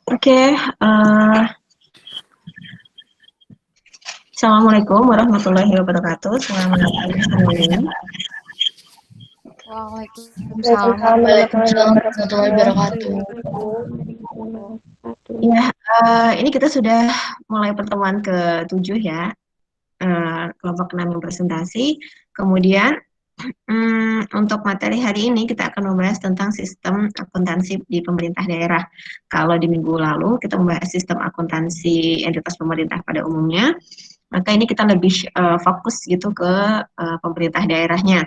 Oke, Assalamualaikum warahmatullahi wabarakatuh. Selamat pagi semuanya. Waalaikumsalam warahmatullahi wabarakatuh. Ya, ini kita sudah mulai pertemuan ke-7 ya, kelompok 6 yang presentasi. Kemudian untuk materi hari ini kita akan membahas tentang sistem akuntansi di pemerintah daerah. Kalau di minggu lalu kita membahas sistem akuntansi entitas pemerintah pada umumnya, maka ini kita lebih fokus gitu ke pemerintah daerahnya.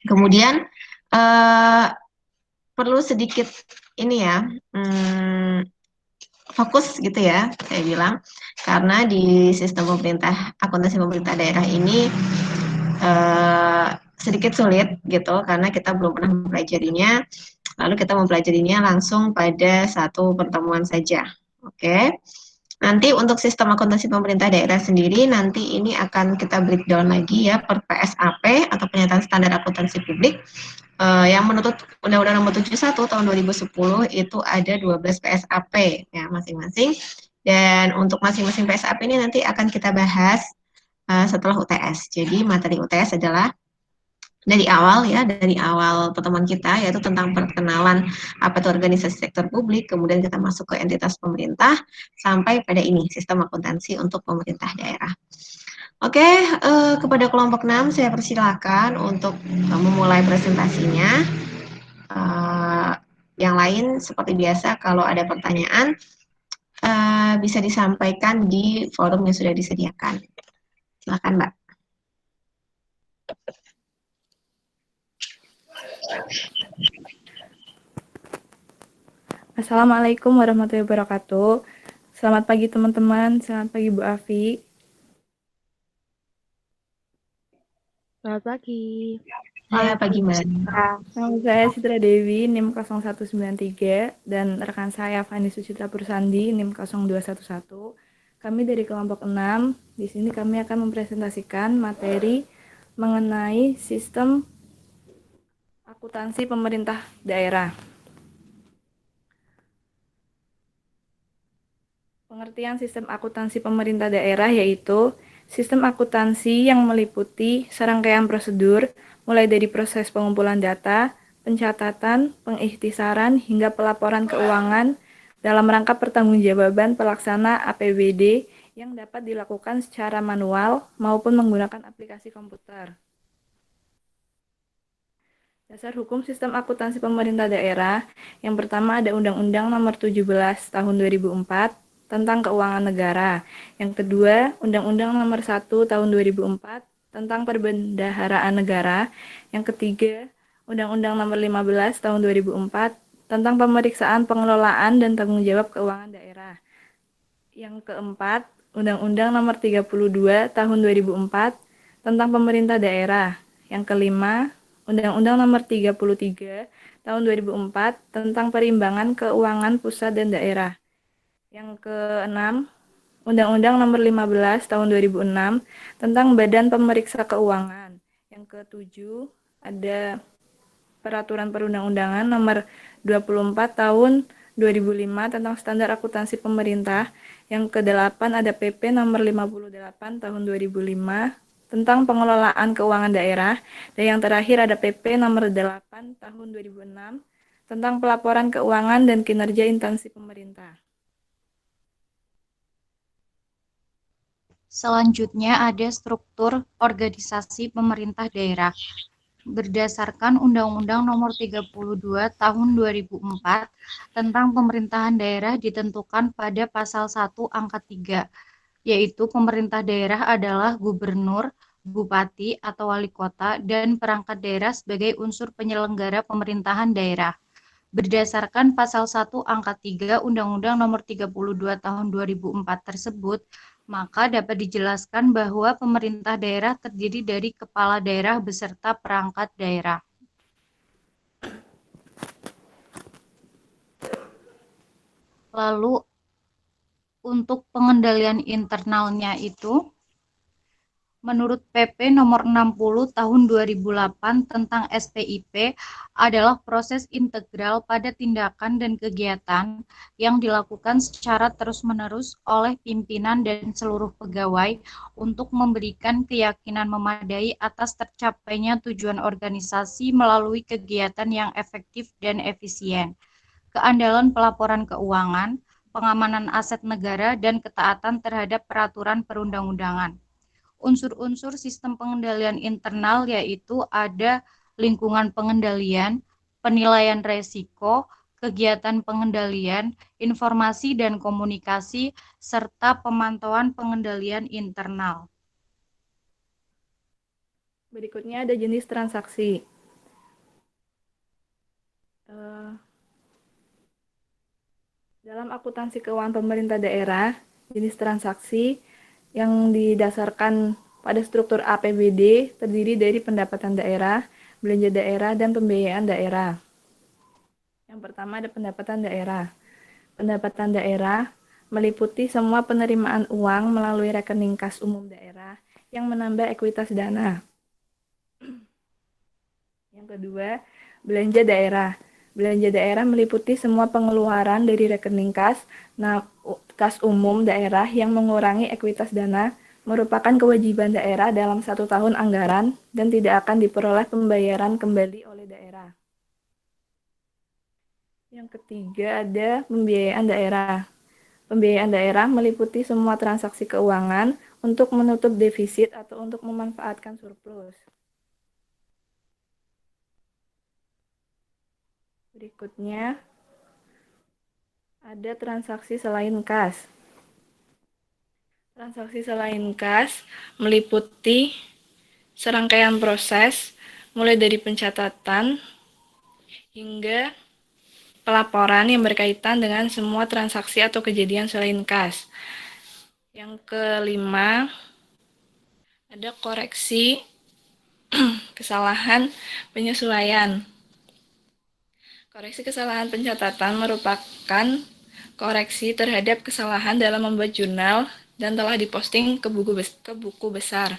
Kemudian perlu sedikit ini ya, fokus gitu ya, saya bilang, karena di sistem pemerintah akuntansi pemerintah daerah ini sedikit sulit gitu, karena kita belum pernah mempelajarinya, lalu kita mempelajarinya langsung pada satu pertemuan saja. Oke. Nanti untuk sistem akuntansi pemerintah daerah sendiri, nanti ini akan kita breakdown lagi ya per PSAP atau pernyataan standar akuntansi publik. Yang menurut Undang-Undang Nomor 71 Tahun 2010 itu ada 12 PSAP ya masing-masing. Dan untuk masing-masing PSAP ini nanti akan kita bahas setelah UTS. Jadi materi UTS adalah dari awal pertemuan kita, yaitu tentang perkenalan apa itu organisasi sektor publik, kemudian kita masuk ke entitas pemerintah, sampai pada ini, sistem akuntansi untuk pemerintah daerah. Oke, kepada kelompok 6 saya persilakan untuk memulai presentasinya. Yang lain seperti biasa, kalau ada pertanyaan bisa disampaikan di forum yang sudah disediakan. Silakan, Mbak. Assalamualaikum warahmatullahi wabarakatuh. Selamat pagi teman-teman, selamat pagi Bu Afi. Selamat pagi. Selamat pagi, Mbak. Nama saya Citra Dewi, NIM 0193, dan rekan saya Fani Sucitra Pursandi, NIM 0211. Kami dari kelompok 6, di sini kami akan mempresentasikan materi mengenai sistem akuntansi pemerintah daerah. Pengertian sistem akuntansi pemerintah daerah yaitu sistem akuntansi yang meliputi serangkaian prosedur mulai dari proses pengumpulan data, pencatatan, pengikhtisaran, hingga pelaporan keuangan dalam rangka pertanggungjawaban pelaksana APBD yang dapat dilakukan secara manual maupun menggunakan aplikasi komputer. Dasar hukum sistem akuntansi pemerintah daerah, yang pertama ada Undang-Undang Nomor 17 Tahun 2004 tentang Keuangan Negara. Yang kedua, Undang-Undang Nomor 1 Tahun 2004 tentang Perbendaharaan Negara. Yang ketiga, Undang-Undang Nomor 15 Tahun 2004 tentang Pemeriksaan Pengelolaan dan Tanggung Jawab Keuangan Daerah. Yang keempat, Undang-Undang Nomor 32 Tahun 2004 tentang Pemerintah Daerah. Yang kelima, Undang-Undang Nomor 33 Tahun 2004 tentang Perimbangan Keuangan Pusat dan Daerah. Yang keenam, Undang-Undang Nomor 15 Tahun 2006 tentang Badan Pemeriksa Keuangan. Yang ketujuh, ada Peraturan Perundang-undangan Nomor 24 Tahun 2005 tentang Standar Akuntansi Pemerintah. Yang kedelapan, ada PP Nomor 58 Tahun 2005 tentang Pengelolaan Keuangan Daerah. Dan yang terakhir ada PP Nomor 8 Tahun 2006 tentang Pelaporan Keuangan dan Kinerja Instansi Pemerintah. Selanjutnya ada struktur organisasi pemerintah daerah. Berdasarkan Undang-Undang Nomor 32 Tahun 2004 tentang pemerintahan daerah ditentukan pada pasal 1 angka 3, yaitu pemerintah daerah adalah gubernur, bupati atau wali kota, dan perangkat daerah sebagai unsur penyelenggara pemerintahan daerah. Berdasarkan pasal 1 angka 3 Undang-Undang Nomor 32 Tahun 2004 tersebut, maka dapat dijelaskan bahwa pemerintah daerah terdiri dari kepala daerah beserta perangkat daerah. Lalu untuk pengendalian internalnya itu, Menurut PP nomor 60 tahun 2008 tentang SPIP adalah proses integral pada tindakan dan kegiatan yang dilakukan secara terus-menerus oleh pimpinan dan seluruh pegawai untuk memberikan keyakinan memadai atas tercapainya tujuan organisasi melalui kegiatan yang efektif dan efisien, keandalan pelaporan keuangan, pengamanan aset negara, dan ketaatan terhadap peraturan perundang-undangan. Unsur-unsur sistem pengendalian internal yaitu ada lingkungan pengendalian, penilaian resiko, kegiatan pengendalian, informasi dan komunikasi, serta pemantauan pengendalian internal. Berikutnya ada jenis transaksi. Dalam akuntansi keuangan pemerintah daerah, jenis transaksi yang didasarkan pada struktur APBD terdiri dari pendapatan daerah, belanja daerah, dan pembiayaan daerah. Yang pertama ada pendapatan daerah. Pendapatan daerah meliputi semua penerimaan uang melalui rekening kas umum daerah yang menambah ekuitas dana. Yang kedua, belanja daerah. Belanja daerah meliputi semua pengeluaran dari rekening kas umum daerah yang mengurangi ekuitas dana, merupakan kewajiban daerah dalam 1 tahun anggaran dan tidak akan diperoleh pembayaran kembali oleh daerah. Yang ketiga ada pembiayaan daerah. Pembiayaan daerah meliputi semua transaksi keuangan untuk menutup defisit atau untuk memanfaatkan surplus. Berikutnya, ada transaksi selain kas. Transaksi selain kas meliputi serangkaian proses, mulai dari pencatatan hingga pelaporan yang berkaitan dengan semua transaksi atau kejadian selain kas. Yang kelima, ada koreksi kesalahan penyesuaian. Koreksi kesalahan pencatatan merupakan koreksi terhadap kesalahan dalam membuat jurnal dan telah diposting ke buku besar.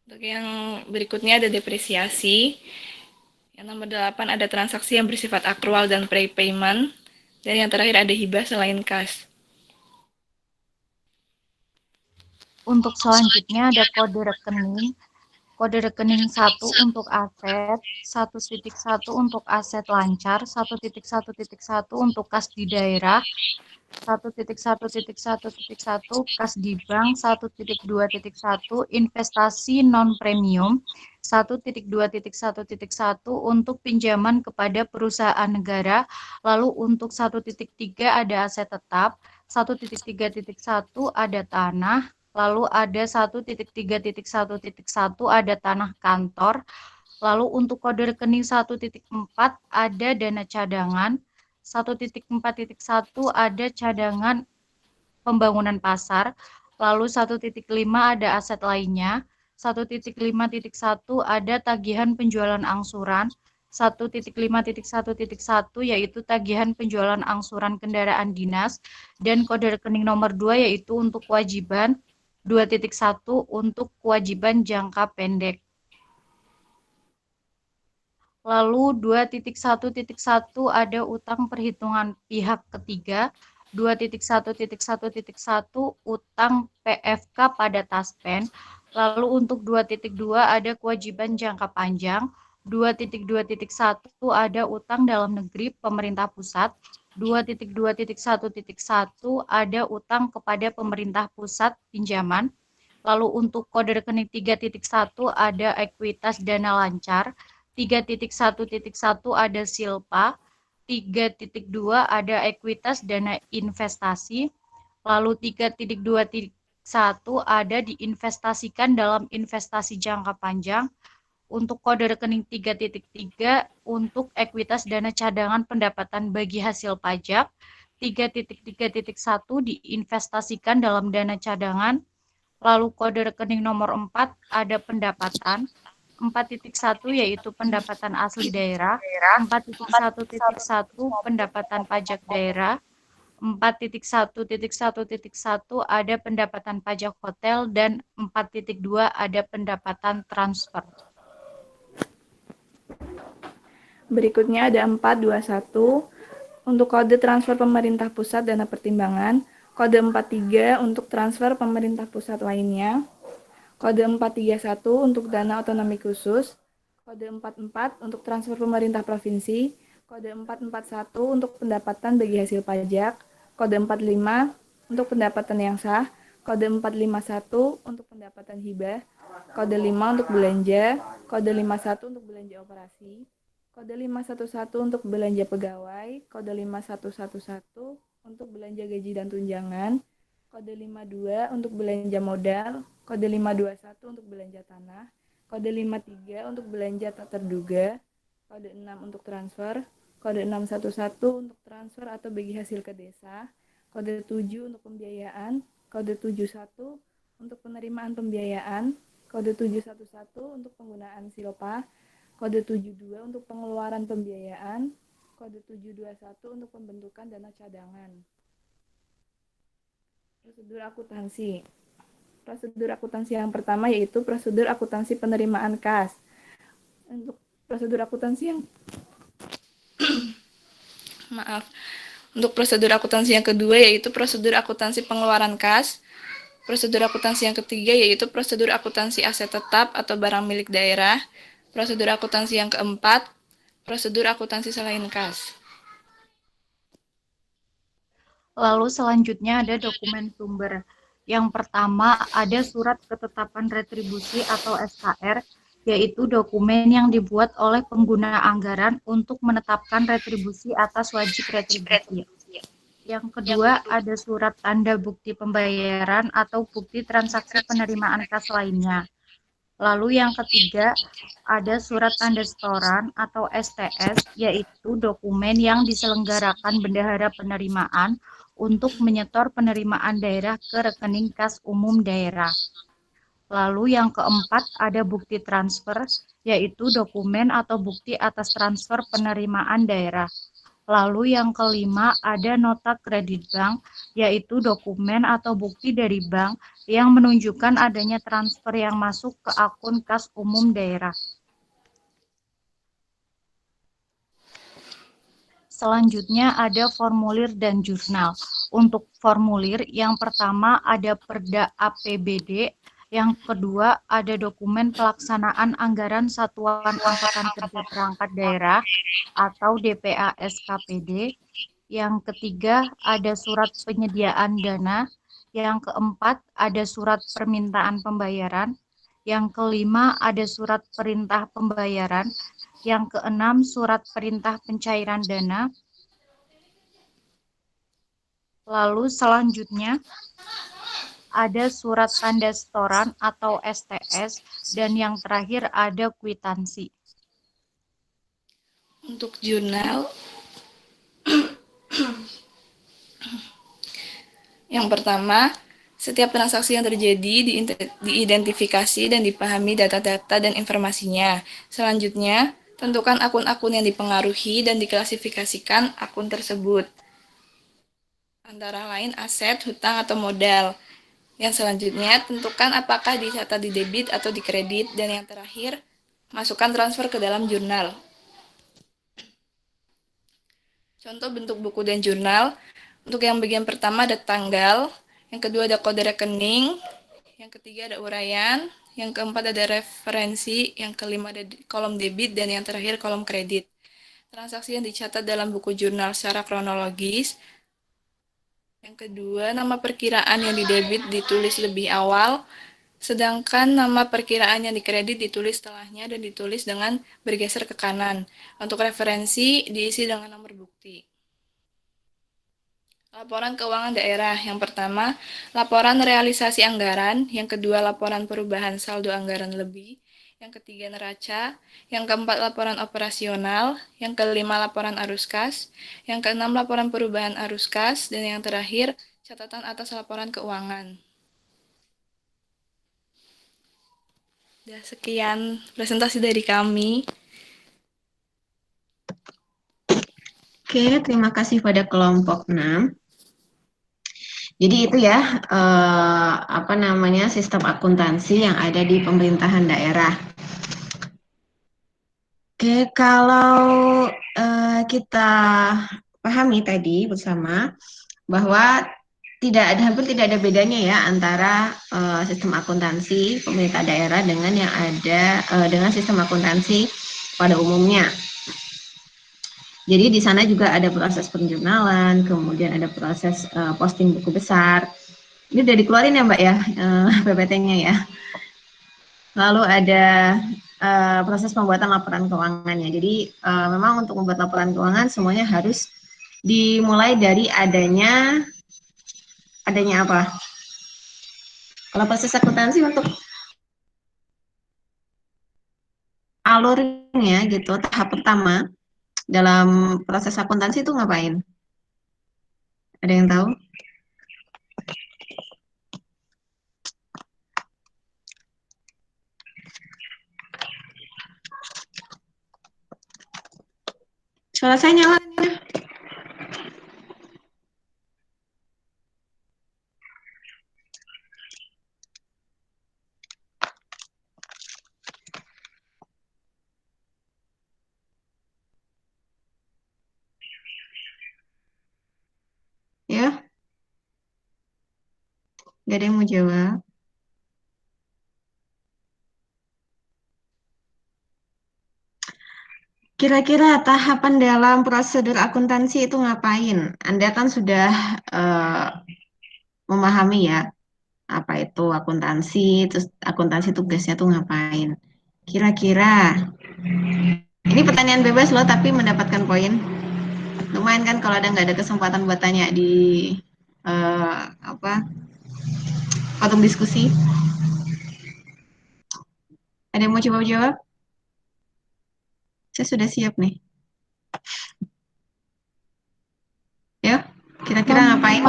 Untuk yang berikutnya ada depresiasi. Yang nomor 8 ada transaksi yang bersifat akrual dan prepayment. Dan yang terakhir ada hibah selain kas. Untuk selanjutnya ada kode rekening. Kode rekening 1 untuk aset, 1.1 untuk aset lancar, 1.1.1 untuk kas di daerah, 1.1.1.1 kas di bank, 1.2.1 investasi non-premium, 1.2.1.1 untuk pinjaman kepada perusahaan negara, lalu untuk 1.3 ada aset tetap, 1.3.1 ada tanah, lalu ada 1.3.1.1 ada tanah kantor, lalu untuk kode rekening 1.4 ada dana cadangan, 1.4.1 ada cadangan pembangunan pasar, lalu 1.5 ada aset lainnya, 1.5.1 ada tagihan penjualan angsuran, 1.5.1.1 yaitu tagihan penjualan angsuran kendaraan dinas, dan kode rekening nomor 2 yaitu untuk kewajiban 2.1 untuk kewajiban jangka pendek. Lalu 2.1.1 ada utang perhitungan pihak ketiga, 2.1.1.1 utang PFK pada Taspen, lalu untuk 2.2 ada kewajiban jangka panjang, 2.2.1 ada utang dalam negeri pemerintah pusat, 2.2.1.1 ada utang kepada pemerintah pusat pinjaman, lalu untuk kode rekening 3.1 ada ekuitas dana lancar, 3.1.1 ada silpa, 3.2 ada ekuitas dana investasi, lalu 3.2.1 ada diinvestasikan dalam investasi jangka panjang, untuk kode rekening 3.3 untuk ekuitas dana cadangan pendapatan bagi hasil pajak, 3.3.1 diinvestasikan dalam dana cadangan, lalu kode rekening nomor 4 ada pendapatan, 4.1 yaitu pendapatan asli daerah, 4.1.1 pendapatan pajak daerah, 4.1.1.1 ada pendapatan pajak hotel, dan 4.2 ada pendapatan transfer. Berikutnya ada 421 untuk kode transfer pemerintah pusat dana pertimbangan, kode 43 untuk transfer pemerintah pusat lainnya, kode 431 untuk dana otonomi khusus, kode 44 untuk transfer pemerintah provinsi, kode 441 untuk pendapatan bagi hasil pajak, kode 45 untuk pendapatan yang sah, kode 451 untuk pendapatan hibah, kode 5 untuk belanja, kode 51 untuk belanja operasi, kode 511 untuk belanja pegawai, kode 5111 untuk belanja gaji dan tunjangan, kode 52 untuk belanja modal, kode 521 untuk belanja tanah, kode 53 untuk belanja tak terduga, kode 6 untuk transfer, kode 611 untuk transfer atau bagi hasil ke desa, kode 7 untuk pembiayaan, kode 71 untuk penerimaan pembiayaan, kode 711 untuk penggunaan silpa, kode 72 untuk pengeluaran pembiayaan, kode 721 untuk pembentukan dana cadangan. Prosedur akuntansi. Prosedur akuntansi yang pertama yaitu prosedur akuntansi penerimaan kas. Untuk prosedur akuntansi yang Untuk prosedur akuntansi yang kedua yaitu prosedur akuntansi pengeluaran kas. Prosedur akuntansi yang ketiga yaitu prosedur akuntansi aset tetap atau barang milik daerah. Prosedur akuntansi yang keempat, prosedur akuntansi selain kas. Lalu selanjutnya ada dokumen sumber. Yang pertama ada surat ketetapan retribusi atau SKR, yaitu dokumen yang dibuat oleh pengguna anggaran untuk menetapkan retribusi atas wajib retribusi. Yang kedua ada surat tanda bukti pembayaran atau bukti transaksi penerimaan kas lainnya. Lalu yang ketiga, ada surat tanda setoran atau STS, yaitu dokumen yang diselenggarakan bendahara penerimaan untuk menyetor penerimaan daerah ke rekening kas umum daerah. Lalu yang keempat, ada bukti transfer, yaitu dokumen atau bukti atas transfer penerimaan daerah. Lalu yang kelima ada nota kredit bank, yaitu dokumen atau bukti dari bank yang menunjukkan adanya transfer yang masuk ke akun kas umum daerah. Selanjutnya ada formulir dan jurnal. Untuk formulir yang pertama ada Perda APBD, yang kedua ada dokumen pelaksanaan anggaran Satuan Angkatan Kerja Perangkat Daerah atau DPA SKPD. Yang ketiga ada surat penyediaan dana. Yang keempat ada surat permintaan pembayaran. Yang kelima ada surat perintah pembayaran. Yang keenam surat perintah pencairan dana. Lalu selanjutnya ada surat tanda setoran atau STS, dan yang terakhir ada kwitansi. Untuk jurnal, yang pertama, setiap transaksi yang terjadi diidentifikasi dan dipahami data-data dan informasinya. Selanjutnya, tentukan akun-akun yang dipengaruhi dan diklasifikasikan akun tersebut. Antara lain aset, hutang, atau modal. Yang selanjutnya, tentukan apakah dicatat di debit atau di kredit. Dan yang terakhir, masukkan transfer ke dalam jurnal. Contoh bentuk buku dan jurnal. Untuk yang bagian pertama ada tanggal, yang kedua ada kode rekening, yang ketiga ada uraian, yang keempat ada referensi, yang kelima ada kolom debit, dan yang terakhir kolom kredit. Transaksi yang dicatat dalam buku jurnal secara kronologis. Yang kedua, nama perkiraan yang didebit ditulis lebih awal, sedangkan nama perkiraan yang dikredit ditulis setelahnya dan ditulis dengan bergeser ke kanan. Untuk referensi diisi dengan nomor bukti. Laporan keuangan daerah. Yang pertama, laporan realisasi anggaran. Yang kedua, laporan perubahan saldo anggaran lebih. Yang ketiga, neraca. Yang keempat, laporan operasional. Yang kelima, laporan arus kas. Yang keenam, laporan perubahan arus kas. Dan yang terakhir, catatan atas laporan keuangan. Ya, sekian presentasi dari kami. Oke, terima kasih pada kelompok 6. Jadi itu ya apa namanya sistem akuntansi yang ada di pemerintahan daerah. Oke, kalau kita pahami tadi bersama bahwa hampir tidak ada bedanya ya antara sistem akuntansi pemerintah daerah dengan yang ada dengan sistem akuntansi pada umumnya. Jadi di sana juga ada proses penjurnalan, kemudian ada proses posting buku besar. Ini udah dikeluarin ya Mbak ya, PPT-nya ya. Lalu ada proses pembuatan laporan keuangannya. Jadi memang untuk membuat laporan keuangan semuanya harus dimulai dari adanya apa? Kalau proses akuntansi untuk alurnya gitu, tahap pertama dalam proses akuntansi itu ngapain? Ada yang tahu? Suara saya nyala. Ya, nggak ada yang mau jawab. Kira-kira tahapan dalam prosedur akuntansi itu ngapain? Anda kan sudah memahami ya apa itu akuntansi, terus akuntansi tugasnya tuh ngapain. Kira-kira, ini pertanyaan bebas loh, tapi mendapatkan poin. Lumayan kan kalau ada nggak ada kesempatan buat tanya di apa forum diskusi. Ada yang mau coba jawab? Saya sudah siap nih. Ya, kira-kira ngapain?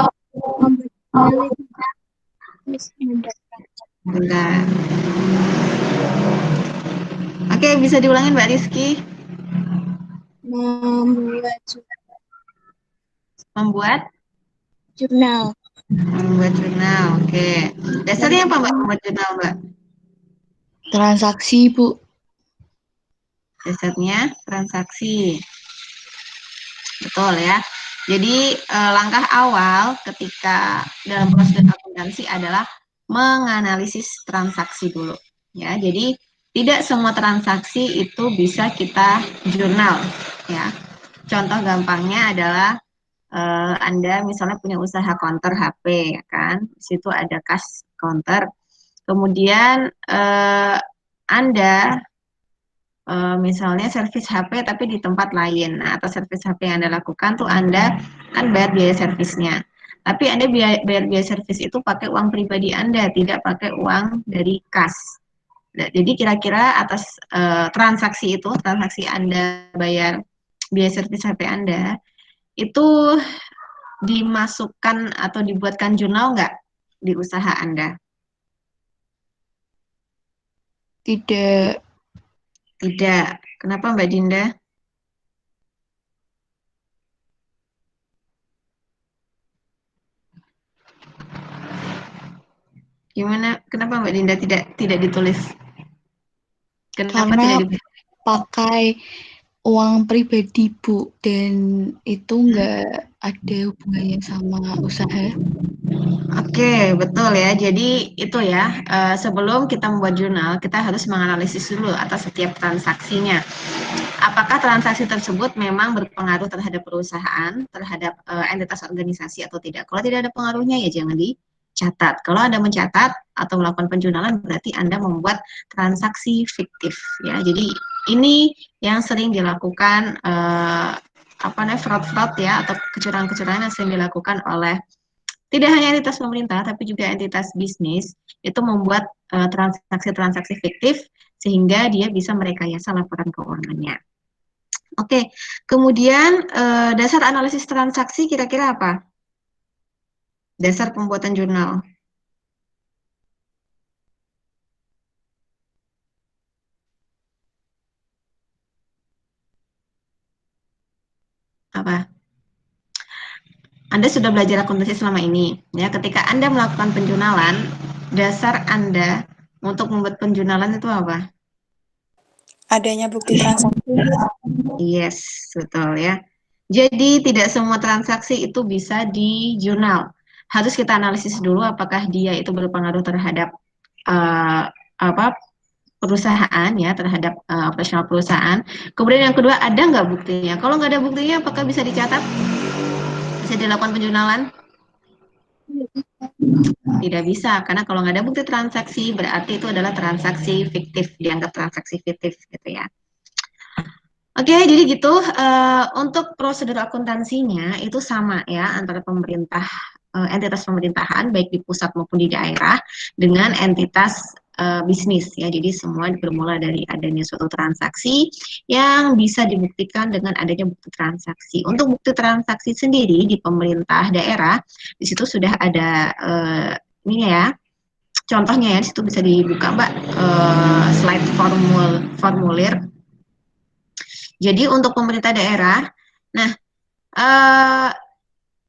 Bentar. Oke, bisa diulangin Mbak Rizky. Membuat Membuat jurnal jurnal. Oke. Dasarnya apa Mbak membuat jurnal, Mbak? transaksi, Bu. Dasarnya transaksi. Betul ya. Jadi langkah awal ketika dalam proses akuntansi adalah menganalisis transaksi dulu. Ya, jadi tidak semua transaksi itu bisa kita jurnal. Ya, contoh gampangnya adalah Anda misalnya punya usaha counter HP, ya kan? Di situ ada cash counter. Kemudian Anda misalnya servis HP tapi di tempat lain. Nah, atau servis HP yang Anda lakukan tuh Anda kan bayar biaya servisnya. Tapi Anda bayar biaya servis itu pakai uang pribadi Anda, tidak pakai uang dari kas. Nah, jadi kira-kira atas transaksi itu, transaksi Anda bayar biaya servis HP Anda, itu dimasukkan atau dibuatkan jurnal nggak di usaha Anda? Tidak. Tidak. Kenapa Mbak Dinda? Gimana? Kenapa Mbak Dinda tidak ditulis? Kenapa Karena tidak ditulis? pakai uang pribadi, Bu, dan itu nggak ada hubungannya sama usaha. Oke, betul ya. Jadi itu ya, sebelum kita membuat jurnal, kita harus menganalisis dulu atas setiap transaksinya. Apakah transaksi tersebut memang berpengaruh terhadap perusahaan, terhadap entitas organisasi atau tidak? Kalau tidak ada pengaruhnya ya jangan dicatat. Kalau Anda mencatat atau melakukan penjurnalan berarti Anda membuat transaksi fiktif ya. Jadi ini yang sering dilakukan apa namanya fraud-fraud ya atau kecurangan-kecurangan yang sering dilakukan oleh tidak hanya entitas pemerintah tapi juga entitas bisnis itu membuat transaksi-transaksi fiktif sehingga dia bisa merekayasa laporan keuangannya. Oke, kemudian dasar analisis transaksi kira-kira apa? Dasar pembuatan jurnal. Apa? Anda sudah belajar akuntansi selama ini. Ya, ketika Anda melakukan penjurnalan, dasar Anda untuk membuat penjurnalan itu apa? Adanya bukti transaksi. Yes, betul ya. Jadi tidak semua transaksi itu bisa di jurnal. Harus kita analisis dulu apakah dia itu berpengaruh terhadap apa perusahaan ya, terhadap operasional perusahaan. Kemudian yang kedua, ada nggak buktinya? Kalau nggak ada buktinya, apakah bisa dicatat? Bisa dilakukan penjurnalan? Tidak bisa, karena kalau nggak ada bukti transaksi, berarti itu adalah transaksi fiktif, dianggap transaksi fiktif gitu ya. Oke, jadi gitu. Untuk prosedur akuntansinya itu sama ya antara pemerintah, entitas pemerintahan baik di pusat maupun di daerah dengan entitas bisnis ya. Jadi semua bermula dari adanya suatu transaksi yang bisa dibuktikan dengan adanya bukti transaksi. Untuk bukti transaksi sendiri di pemerintah daerah, di situ sudah ada ini ya. Contohnya ya, di situ bisa dibuka Mbak slide formulir. Jadi untuk pemerintah daerah, nah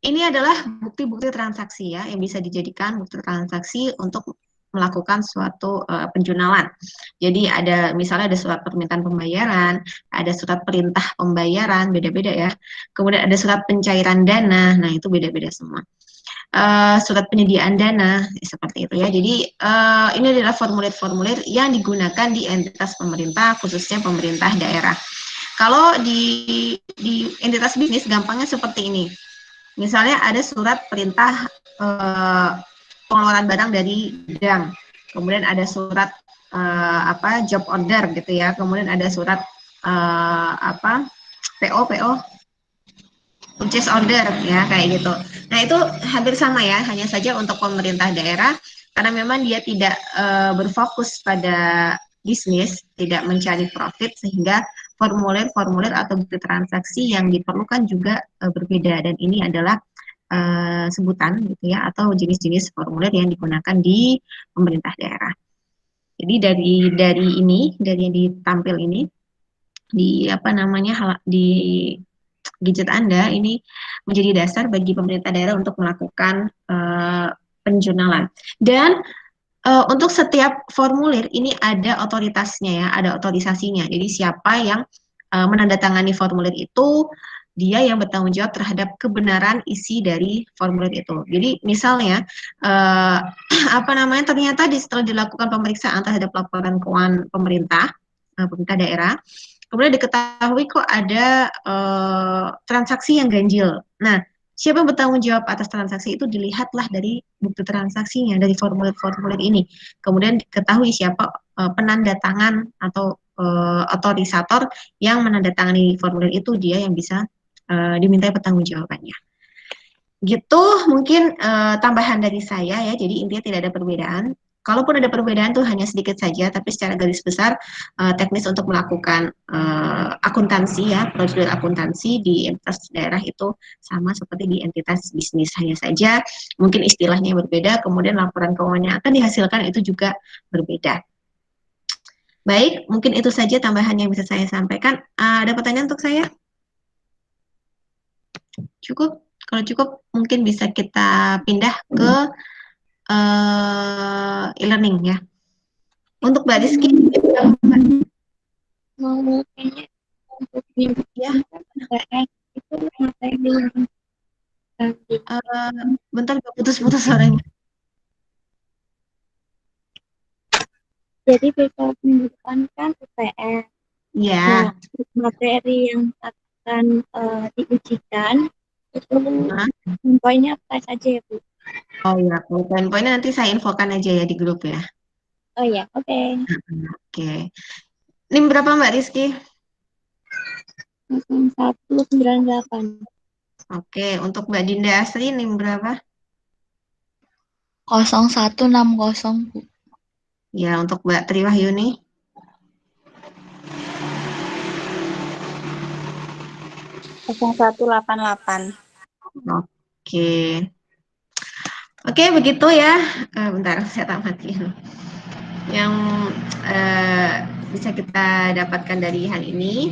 ini adalah bukti-bukti transaksi ya yang bisa dijadikan bukti transaksi untuk melakukan suatu penjurnalan. Jadi ada misalnya ada surat permintaan pembayaran, ada surat perintah pembayaran, beda-beda ya. Kemudian ada surat pencairan dana, nah itu beda-beda semua. Surat penyediaan dana seperti itu ya. Jadi ini adalah formulir-formulir yang digunakan di entitas pemerintah, khususnya pemerintah daerah. Kalau di entitas bisnis gampangnya seperti ini. Misalnya ada surat perintah pengeluaran barang dari gudang. Kemudian ada surat job order gitu ya. Kemudian ada surat PO purchase order ya kayak gitu. Nah, itu hampir sama ya, hanya saja untuk pemerintah daerah karena memang dia tidak berfokus pada bisnis, tidak mencari profit sehingga formulir-formulir atau bukti transaksi yang diperlukan juga berbeda dan ini adalah sebutan gitu ya atau jenis-jenis formulir yang digunakan di pemerintah daerah. Jadi dari yang ditampil ini di di gadget Anda ini menjadi dasar bagi pemerintah daerah untuk melakukan penjurnalan. Dan untuk setiap formulir ini ada otoritasnya ya, ada otorisasinya. Jadi siapa yang menandatangani formulir itu, dia yang bertanggung jawab terhadap kebenaran isi dari formulir itu. Jadi misalnya ternyata setelah dilakukan pemeriksaan terhadap laporan keuangan pemerintah daerah, kemudian diketahui kok ada transaksi yang ganjil. Nah, siapa yang bertanggung jawab atas transaksi itu dilihatlah dari bukti transaksinya, dari formulir-formulir ini. Kemudian diketahui siapa penanda tangan atau otorisator yang menandatangani formulir itu, dia yang bisa dimintai pertanggungjawabannya. Gitu mungkin tambahan dari saya ya, jadi intinya tidak ada perbedaan. Kalaupun ada perbedaan tuh hanya sedikit saja, tapi secara garis besar teknis untuk melakukan akuntansi ya, prosedur akuntansi di entitas daerah itu sama seperti di entitas bisnis, hanya saja mungkin istilahnya berbeda, kemudian laporan keuangan yang akan dihasilkan itu juga berbeda. Baik, mungkin itu saja tambahan yang bisa saya sampaikan. Ada pertanyaan untuk saya? Cukup? Kalau cukup, mungkin bisa kita pindah ke e-learning ya. Untuk Mbak Rizky, ya. Bentar, putus-putus suaranya. Jadi besok minggu depan kan UTS. Ya. Nah, materi yang akan diujikan itu poinnya apa saja ya Bu? Oh ya, poin-poinnya nanti saya infokan aja ya di grup ya. Oh ya, oke. Oke. NIM berapa Mbak Rizky? 0198. Oke, untuk Mbak Dinda Asri NIM berapa? 0160 Bu. Ya, untuk Mbak Tri Wahyuni? 0188. Oke. Oke, begitu ya. Bentar, saya tamatin. Yang bisa kita dapatkan dari hal ini.